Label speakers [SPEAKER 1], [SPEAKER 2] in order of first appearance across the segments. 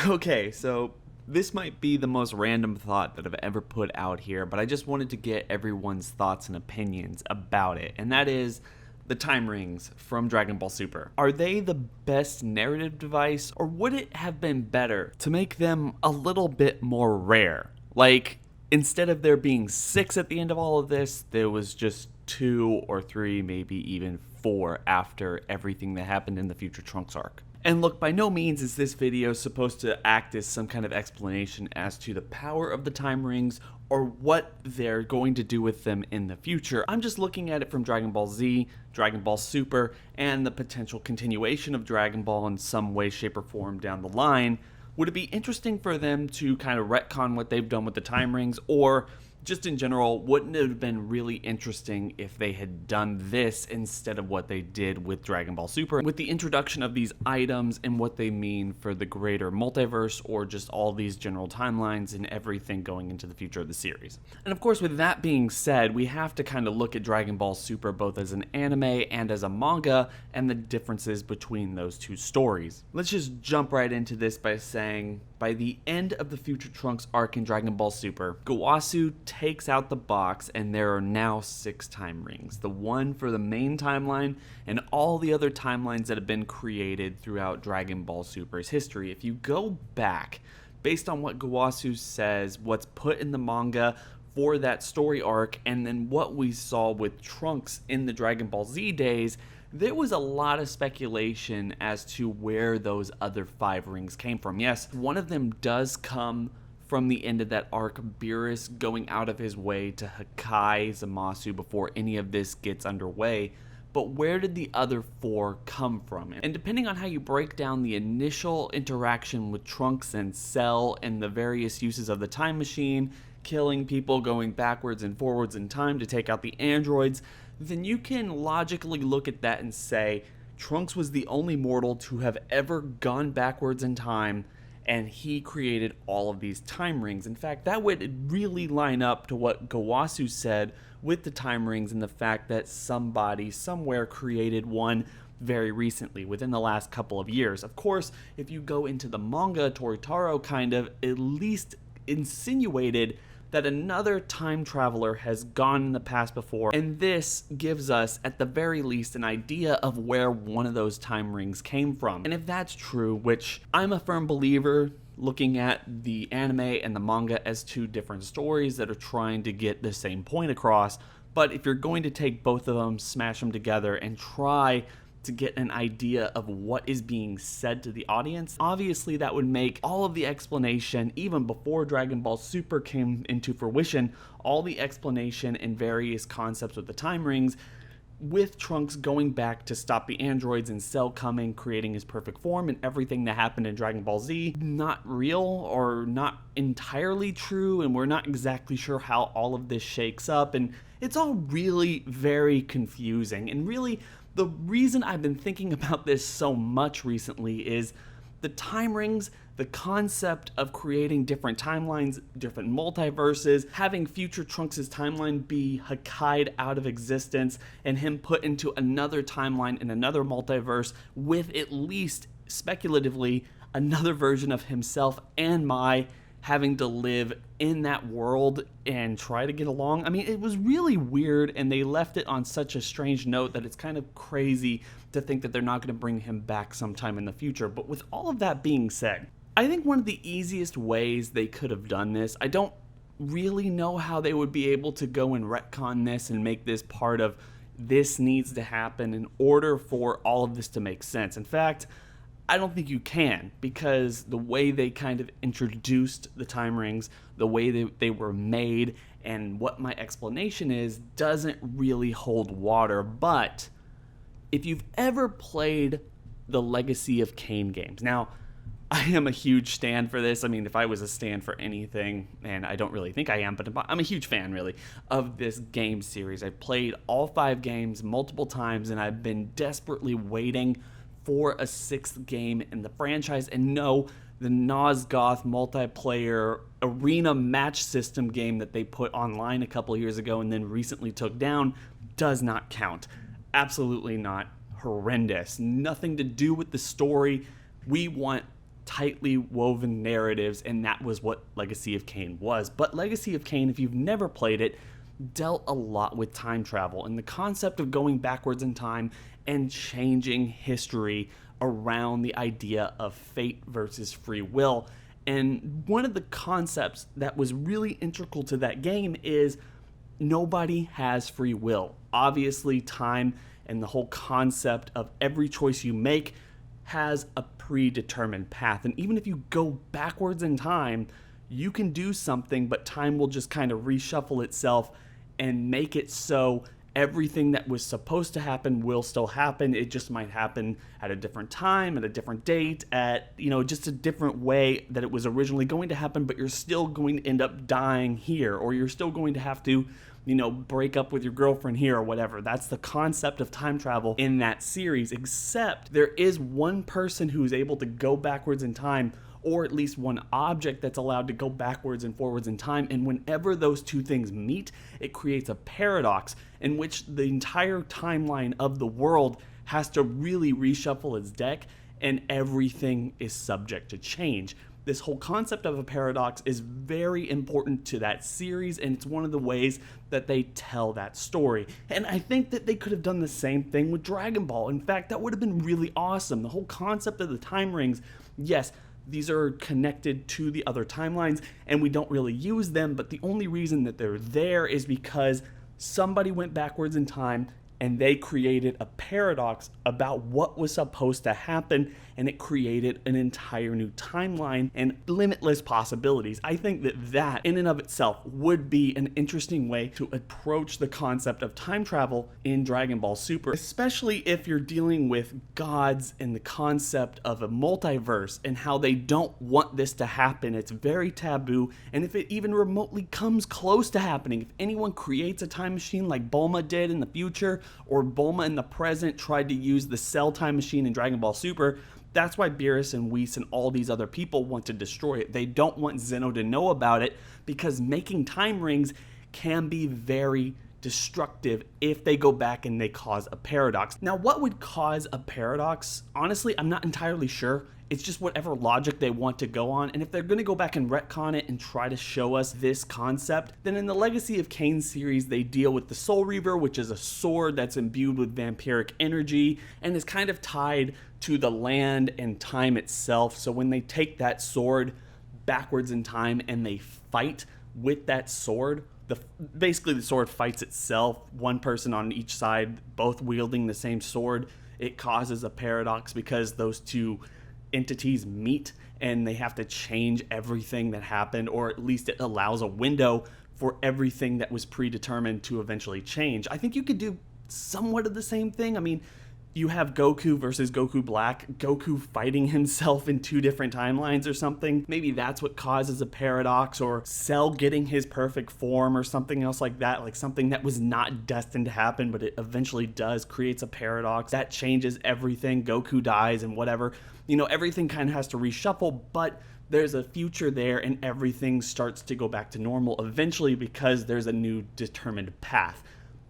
[SPEAKER 1] Okay, so this might be the most random thought that I've ever put out here, but I just wanted to get everyone's thoughts and opinions about it, and that is the time rings from Dragon Ball Super. Are they the best narrative device, or would it have been better to make them a little bit more rare? Like, instead of there being 6 at the end of all of this, there was just 2 or 3, maybe even 4 after everything that happened in the Future Trunks arc. And look, by no means is this video supposed to act as some kind of explanation as to the power of the time rings or what they're going to do with them in the future. I'm just looking at it from Dragon Ball Z, Dragon Ball Super, and the potential continuation of Dragon Ball in some way, shape, or form down the line. Would it be interesting for them to kind of retcon what they've done with the time rings, or just in general, wouldn't it have been really interesting if they had done this instead of what they did with Dragon Ball Super, with the introduction of these items and what they mean for the greater multiverse or just all these general timelines and everything going into the future of the series? And of course, with that being said, we have to kind of look at Dragon Ball Super both as an anime and as a manga and the differences between those two stories. Let's just jump right into this by saying, by the end of the Future Trunks arc in Dragon Ball Super, Gowasu takes out the box and there are now 6 time rings. The one for the main timeline and all the other timelines that have been created throughout Dragon Ball Super's history. If you go back, based on what Gowasu says, what's put in the manga for that story arc, and then what we saw with Trunks in the Dragon Ball Z days, there was a lot of speculation as to where those other 5 rings came from. Yes, one of them does come from the end of that arc, Beerus going out of his way to Hakai Zamasu before any of this gets underway. But where did the other 4 come from? And depending on how you break down the initial interaction with Trunks and Cell and the various uses of the time machine, killing people, going backwards and forwards in time to take out the androids, then you can logically look at that and say Trunks was the only mortal to have ever gone backwards in time, and he created all of these time rings. In fact, that would really line up to what Gowasu said with the time rings and the fact that somebody somewhere created one very recently, within the last couple of years. Of course, if you go into the manga, Toritaro kind of at least insinuated that another time traveler has gone in the past before, and this gives us, at the very least, an idea of where one of those time rings came from. And if that's true, which I'm a firm believer, looking at the anime and the manga as 2 different stories that are trying to get the same point across, but if you're going to take both of them, smash them together, and try to get an idea of what is being said to the audience, obviously that would make all of the explanation, even before Dragon Ball Super came into fruition, all the explanation and various concepts with the time rings, with Trunks going back to stop the androids and Cell coming, creating his perfect form, and everything that happened in Dragon Ball Z, not real or not entirely true, and we're not exactly sure how all of this shakes up, and it's all really very confusing. And really, the reason I've been thinking about this so much recently is the time rings, the concept of creating different timelines, different multiverses, having future Trunks' timeline be Hakai'd out of existence and him put into another timeline in another multiverse with at least, speculatively, another version of himself and Mai having to live in that world and try to get along. I mean, it was really weird, and they left it on such a strange note that it's kind of crazy to think that they're not going to bring him back sometime in the future. But with all of that being said, I think one of the easiest ways they could have done this, I don't really know how they would be able to go and retcon this and make this part of this needs to happen in order for all of this to make sense. In fact, I don't think you can, because the way they kind of introduced the time rings, the way they were made, and what my explanation is doesn't really hold water. But if you've ever played the Legacy of Kain games, now I am a huge stan for this. I mean, if I was a stan for anything, and I don't really think I am, but I'm a huge fan, really, of this game series. I've played all 5 games multiple times, and I've been desperately waiting for a 6th game in the franchise. And no, the Nosgoth multiplayer arena match system game that they put online a couple years ago and then recently took down does not count. Absolutely not. Horrendous. Nothing to do with the story. We want tightly woven narratives, and that was what Legacy of Kain was. But Legacy of Kain, if you've never played it, dealt a lot with time travel and the concept of going backwards in time and changing history around the idea of fate versus free will. And one of the concepts that was really integral to that game is nobody has free will. Obviously, time and the whole concept of every choice you make has a predetermined path. And even if you go backwards in time, you can do something, but time will just kind of reshuffle itself and make it so everything that was supposed to happen will still happen. It just might happen at a different time, at a different date, at, just a different way that it was originally going to happen, but you're still going to end up dying here, or you're still going to have to, break up with your girlfriend here or whatever. That's the concept of time travel in that series, except there is one person who is able to go backwards in time, or at least one object that's allowed to go backwards and forwards in time. And whenever those two things meet, it creates a paradox in which the entire timeline of the world has to really reshuffle its deck, and everything is subject to change. This whole concept of a paradox is very important to that series, and it's one of the ways that they tell that story. And I think that they could have done the same thing with Dragon Ball. In fact, that would have been really awesome. The whole concept of the time rings, yes, these are connected to the other timelines, and we don't really use them, but the only reason that they're there is because somebody went backwards in time and they created a paradox about what was supposed to happen, and it created an entire new timeline and limitless possibilities. I think that in and of itself would be an interesting way to approach the concept of time travel in Dragon Ball Super, especially if you're dealing with gods and the concept of a multiverse and how they don't want this to happen. It's very taboo, and if it even remotely comes close to happening, if anyone creates a time machine like Bulma did in the future, or Bulma in the present tried to use the Cell time machine in Dragon Ball Super, that's why Beerus and Whis and all these other people want to destroy it. They don't want Zeno to know about it, because making time rings can be very destructive if they go back and they cause a paradox. Now, what would cause a paradox? Honestly, I'm not entirely sure. It's just whatever logic they want to go on. And if they're going to go back and retcon it and try to show us this concept, then in the Legacy of Kain series, they deal with the Soul Reaver, which is a sword that's imbued with vampiric energy and is kind of tied to the land and time itself. So when they take that sword backwards in time and they fight with that sword, basically the sword fights itself, one person on each side, both wielding the same sword. It causes a paradox because those two entities meet and they have to change everything that happened, or at least it allows a window for everything that was predetermined to eventually change. I think you could do somewhat of the same thing. I mean, you have Goku versus Goku Black, Goku fighting himself in two different timelines or something. Maybe that's what causes a paradox, or Cell getting his perfect form or something else like that, like something that was not destined to happen, but it eventually does, creates a paradox. That changes everything. Goku dies and whatever. Everything kind of has to reshuffle, but there's a future there and everything starts to go back to normal eventually because there's a new determined path.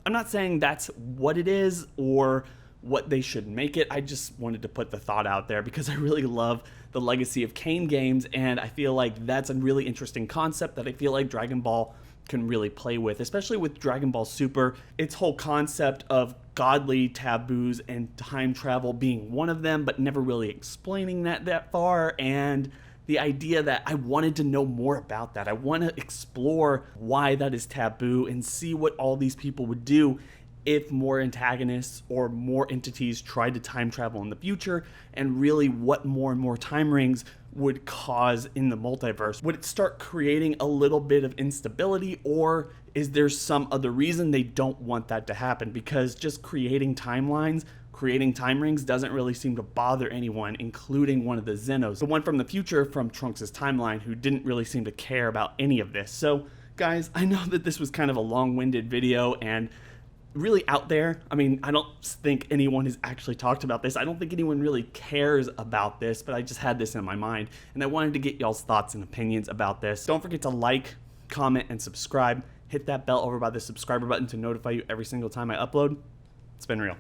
[SPEAKER 1] I'm not saying that's what it is or what they should make it. I just wanted to put the thought out there because I really love the Legacy of Kain games, and I feel like that's a really interesting concept that I feel like Dragon Ball can really play with, especially with Dragon Ball Super. Its whole concept of godly taboos and time travel being one of them, but never really explaining that far, and the idea that I wanted to know more about that. I want to explore why that is taboo and see what all these people would do if more antagonists or more entities tried to time travel in the future, and really what more and more time rings would cause in the multiverse. Would it start creating a little bit of instability, or is there some other reason they don't want that to happen? Because just creating timelines, creating time rings doesn't really seem to bother anyone, including one of the Zenos, the one from the future from Trunks' timeline, who didn't really seem to care about any of this. So guys, I know that this was kind of a long-winded video and really out there. I mean, I don't think anyone has actually talked about this. I don't think anyone really cares about this, but I just had this in my mind and I wanted to get y'all's thoughts and opinions about this. Don't forget to like, comment, and subscribe. Hit that bell over by the subscriber button to notify you every single time I upload. It's been real.